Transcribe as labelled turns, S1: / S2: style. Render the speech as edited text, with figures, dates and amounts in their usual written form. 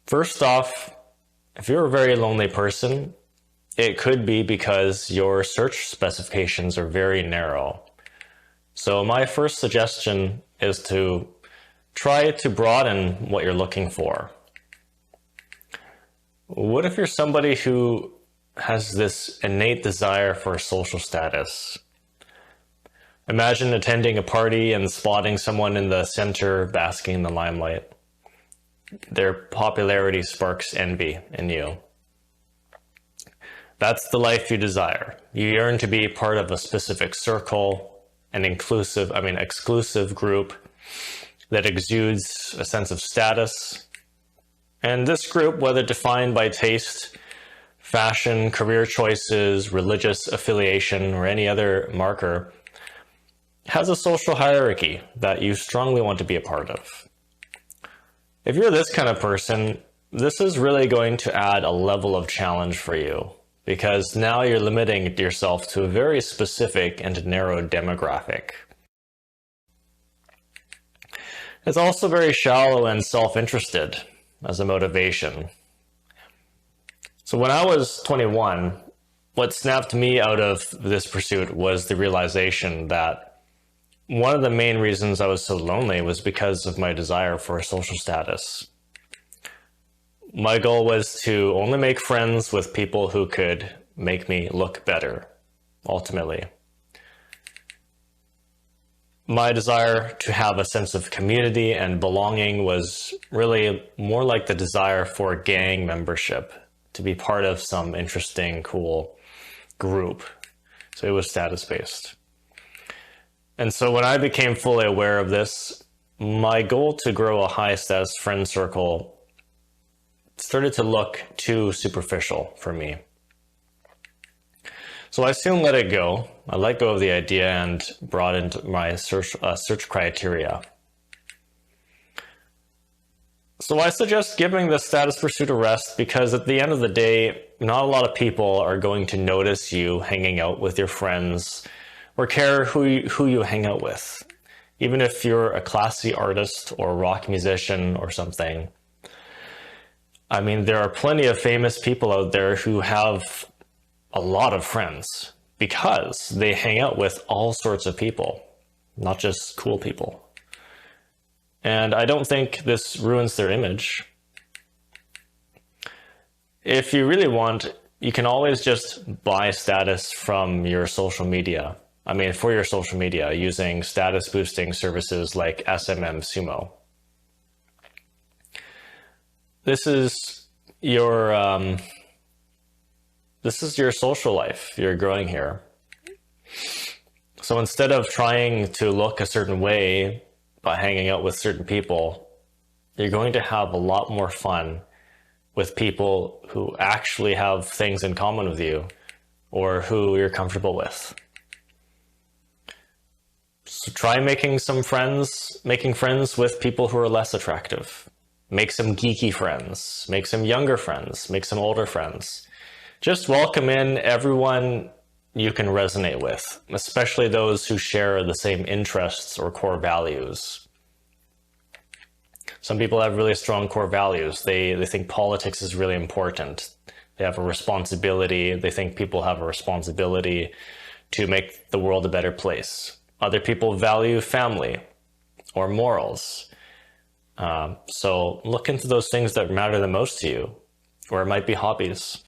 S1: First off, if you're a very lonely person, it could be because your search specifications are very narrow. So my first suggestion is to try to broaden what you're looking for. What if you're somebody who has this innate desire for social status? Imagine attending a party and spotting someone in the center basking in the limelight. Their popularity sparks envy in you. That's the life you desire. You yearn to be part of a specific circle, an exclusive group that exudes a sense of status. And this group, whether defined by taste, fashion, career choices, religious affiliation, or any other marker, has a social hierarchy that you strongly want to be a part of. If you're this kind of person, this is really going to add a level of challenge for you, because now you're limiting yourself to a very specific and narrow demographic. It's also very shallow and self-interested as a motivation. So when I was 21, what snapped me out of this pursuit was the realization that one of the main reasons I was so lonely was because of my desire for social status. My goal was to only make friends with people who could make me look better, ultimately. My desire to have a sense of community and belonging was really more like the desire for gang membership, to be part of some interesting, cool group. So it was status-based. And so when I became fully aware of this, my goal to grow a high status friend circle started to look too superficial for me. So I soon let it go. I let go of the idea and broadened my search criteria. So I suggest giving the status pursuit a rest, because at the end of the day, not a lot of people are going to notice you hanging out with your friends or care who you hang out with. Even if you're a classy artist or a rock musician or something. I mean, there are plenty of famous people out there who have a lot of friends because they hang out with all sorts of people, not just cool people. And I don't think this ruins their image. If you really want, you can always just buy status from your social media. For your social media, using status boosting services like SMM This is your social life. You're growing here. So instead of trying to look a certain way by hanging out with certain people, you're going to have a lot more fun with people who actually have things in common with you or who you're comfortable with. So try making friends with people who are less attractive. Make some geeky friends, make some younger friends, make some older friends. Just welcome in everyone you can resonate with, especially those who share the same interests or core values. Some people have really strong core values. They think politics is really important. They have a responsibility. They think people have a responsibility to make the world a better place. Other people value family or morals. So look into those things that matter the most to you, or it might be hobbies.